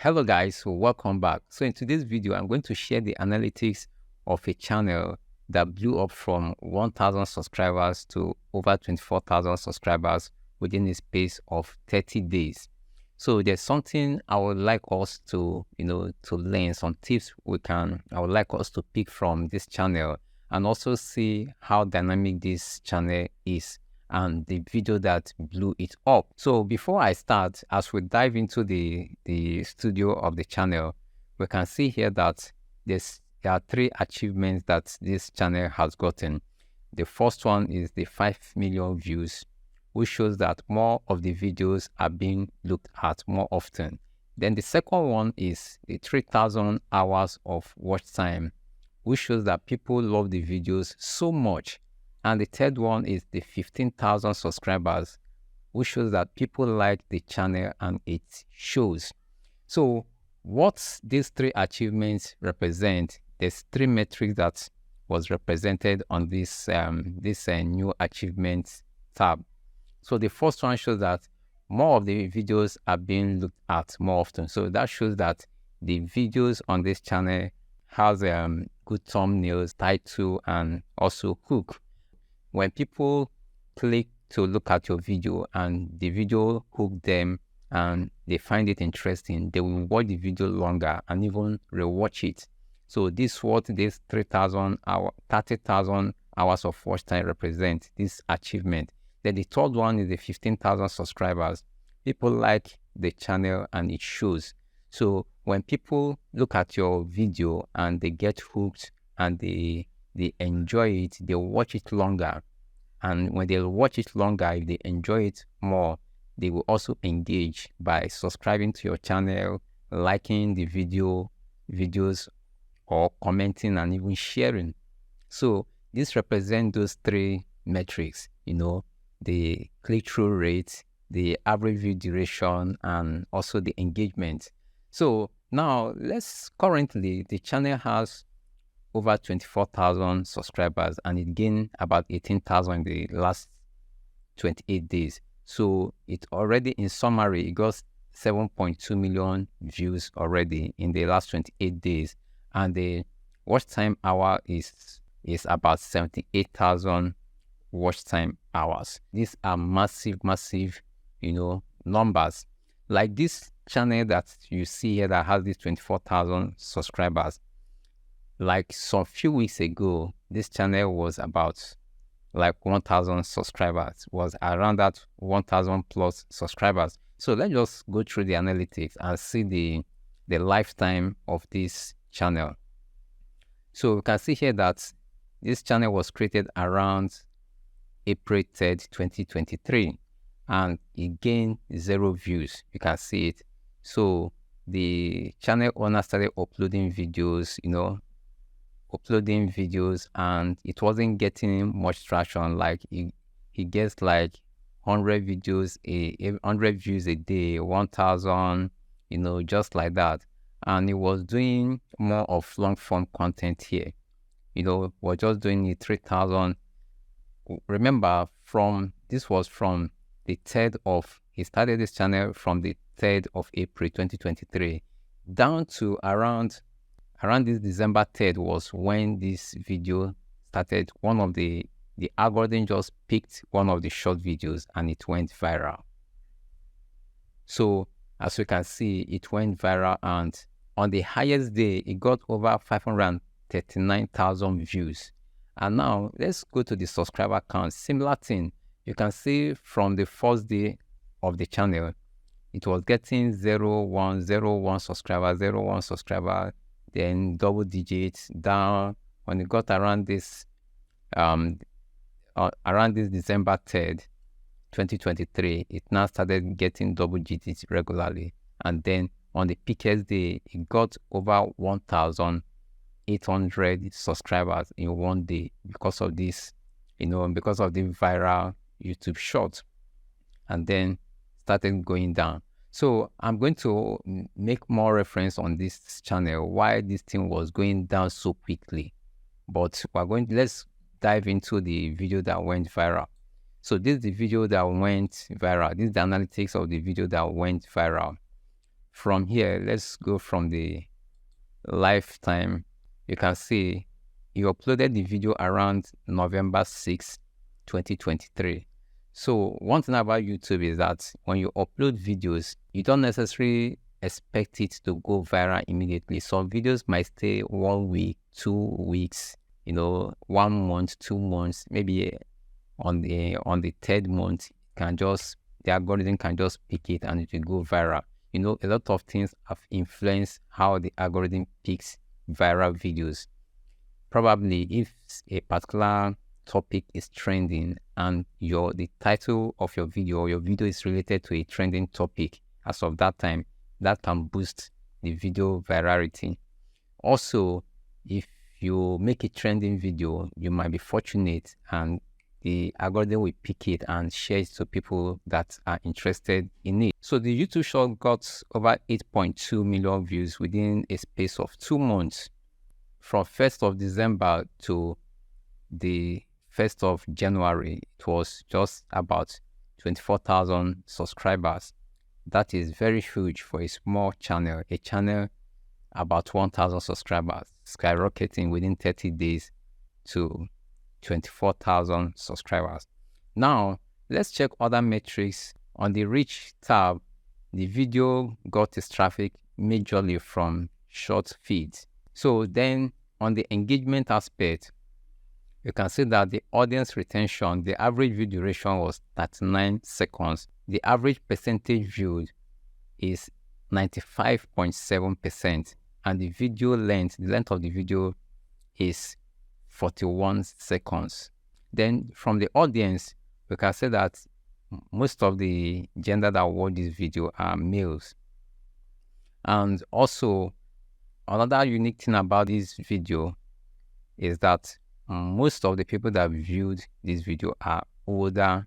Hello guys, welcome back. So in today's video, I'm going to share the analytics of a channel that blew up from 1,000 subscribers to over 24,000 subscribers within a space of 30 days. So there's something I would like us to, to learn, some tips I would like us to pick from this channel and also see how dynamic this channel is and the video that blew it up. So before I start, as we dive into the studio of the channel, we can see here that there are 3 achievements that this channel has gotten. The first one is the 5 million views, which shows that more of the videos are being looked at more often. Then the second one is the 3,000 hours of watch time, which shows that people love the videos so much. And the third one is the 15,000 subscribers, which shows that people like the channel and its shows. So what these 3 achievements represent, there's 3 metrics that was represented on this new achievements tab. So the first one shows that more of the videos are being looked at more often. So that shows that the videos on this channel has good thumbnails, title, and also hook. When people click to look at your video and the video hook them and they find it interesting, they will watch the video longer and even rewatch it. So this is what this 30,000 hours of watch time represent, this achievement. Then the third one is the 15,000 subscribers. People like the channel and it shows. So when people look at your video and they get hooked and they enjoy it, they watch it longer. And when they watch it longer, if they enjoy it more, they will also engage by subscribing to your channel, liking the videos, or commenting and even sharing. So this represents those 3 metrics, the click-through rate, the average view duration, and also the engagement. So now currently the channel has over 24,000 subscribers and it gained about 18,000 in the last 28 days. So it already, in summary, it got 7.2 million views already in the last 28 days. And the watch time hour is about 78,000 watch time hours. These are massive, numbers. Like this channel that you see here that has these 24,000 subscribers, like some few weeks ago, this channel was about like 1,000 subscribers, was around that 1,000 plus subscribers. So let's just go through the analytics and see the lifetime of this channel. So we can see here that this channel was created around April 3rd, 2023, and it gained 0 views. You can see it. So the channel owner started uploading videos, and it wasn't getting much traction. Like he gets like 100 views a day, 1,000, just like that. And he was doing more of long form content here. We're just doing it 3,000. Remember, this was from the 3rd of, he started this channel from the 3rd of April 2023 down to around this December 3rd was when this video started. One of the algorithm just picked one of the short videos and it went viral. So as you can see, it went viral, and on the highest day, it got over 539,000 views. And now let's go to the subscriber count. Similar thing. You can see from the first day of the channel, it was getting 01 subscribers, then double digits down. When it got around this December 3rd, 2023, it now started getting double digits regularly. And then on the peakest day, it got over 1,800 subscribers in one day because of this, because of the viral YouTube short, and then started going down. So I'm going to make more reference on this channel, why this thing was going down so quickly. But let's dive into the video that went viral. So this is the video that went viral. This is the analytics of the video that went viral. from here, let's go from the lifetime. You can see you uploaded the video around November 6, 2023. So one thing about YouTube is that when you upload videos, you don't necessarily expect it to go viral immediately. Some videos might stay 1 week, 2 weeks, 1 month, 2 months, maybe on the third month, the algorithm can just pick it and it will go viral. A lot of things have influenced how the algorithm picks viral videos. Probably if a particular topic is trending and the title of your video or your video is related to a trending topic as of that time, that can boost the video virality. Also, if you make a trending video, you might be fortunate and the algorithm will pick it and share it to people that are interested in it. So the YouTube short got over 8.2 million views within a space of 2 months. From 1st of December to the 1st of January, it was just about 24,000 subscribers. That is very huge for a small channel, a channel about 1,000 subscribers, skyrocketing within 30 days to 24,000 subscribers. Now, let's check other metrics. On the reach tab, the video got its traffic majorly from short feeds. So then on the engagement aspect, you can see that the audience retention, the average view duration was 39 seconds. The average percentage viewed is 95.7%. And the video length, the length of the video is 41 seconds. Then from the audience, we can say that most of the gender that watch this video are males. And also, another unique thing about this video is that most of the people that viewed this video are older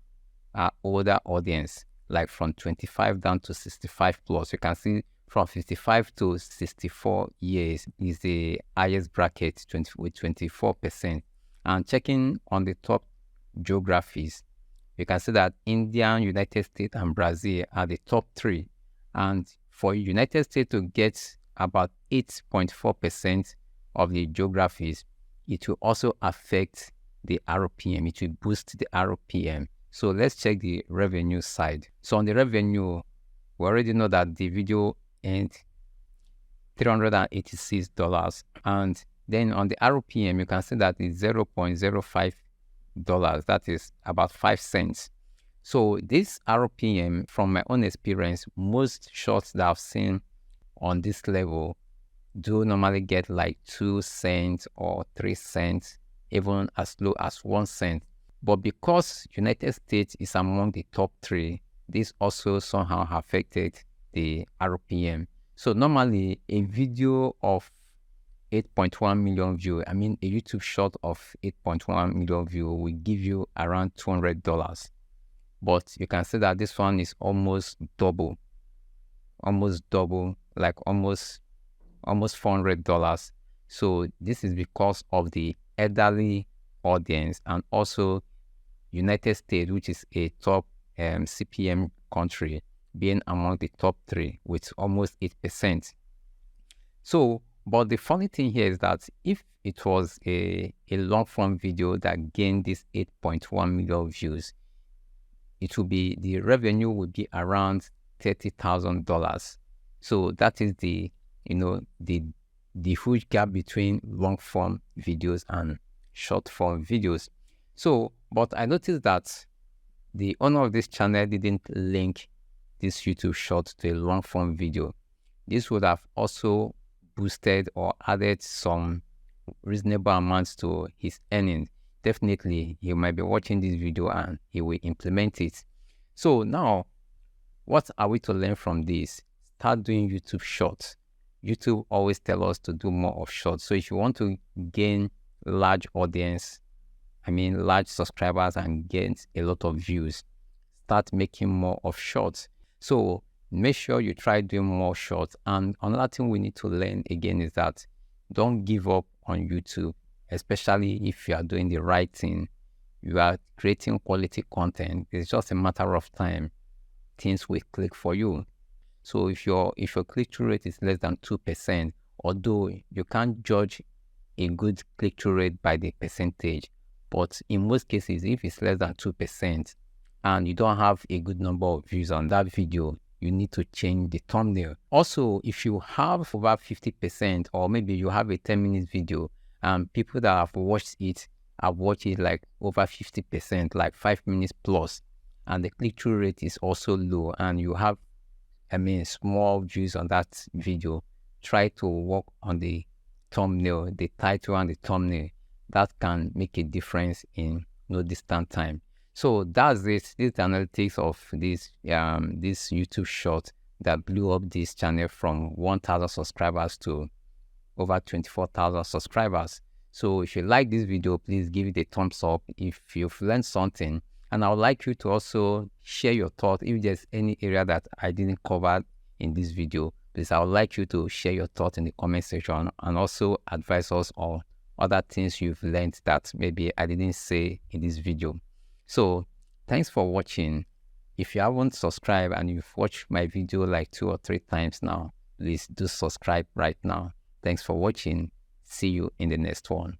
audience, like from 25 down to 65 plus. You can see from 55 to 64 years is the highest bracket with 24%. And checking on the top geographies, you can see that India, United States, and Brazil are the top 3. And for United States to get about 8.4% of the geographies, it will also affect the RPM. It will boost the RPM. So let's check the revenue side. So on the revenue, we already know that the video earned $386. And then on the RPM, you can see that it's $0.05. That is about 5 cents. So this RPM, from my own experience, most shorts that I've seen on this level do normally get like 2 cents or 3 cents, even as low as 1 cent. But because United States is among the top 3, this also somehow affected the RPM. So normally a video of 8.1 million views, a YouTube short of 8.1 million views will give you around $200. But you can see that this one is almost double, like almost $400. So this is because of the elderly audience, and also United States, which is a top CPM country, being among the top 3 with almost 8%. So, but the funny thing here is that if it was a long form video that gained this 8.1 million views, the revenue would be around $30,000. So that is the huge gap between long form videos and short form videos. So, but I noticed that the owner of this channel didn't link this YouTube short to a long form video. This would have also boosted or added some reasonable amounts to his earnings. Definitely, he might be watching this video and he will implement it. So now, what are we to learn from this? Start doing YouTube shorts. YouTube always tells us to do more of shorts. So if you want to gain large audience, large subscribers, and get a lot of views, start making more of shorts. So make sure you try doing more shorts. And another thing we need to learn again is that don't give up on YouTube, especially if you are doing the right thing. You are creating quality content. It's just a matter of time. Things will click for you. So if your click-through rate is less than 2%, although you can't judge a good click-through rate by the percentage, but in most cases, if it's less than 2% and you don't have a good number of views on that video, you need to change the thumbnail. Also, if you have over 50%, or maybe you have a 10-minute video and people that have watched it like over 50%, like 5 minutes plus, and the click-through rate is also low, and you have small views on that video, try to work on the thumbnail, the title and the thumbnail. That can make a difference in no distant time. So that's it. This is the analytics of this YouTube short that blew up this channel from 1,000 subscribers to over 24,000 subscribers. So if you like this video, please give it a thumbs up if you've learned something. And I would like you to also share your thoughts. If there's any area that I didn't cover in this video, please, I would like you to share your thoughts in the comment section, and also advise us on other things you've learned that maybe I didn't say in this video. So thanks for watching. If you haven't subscribed and you've watched my video like 2 or 3 times now, please do subscribe right now. Thanks for watching. See you in the next one.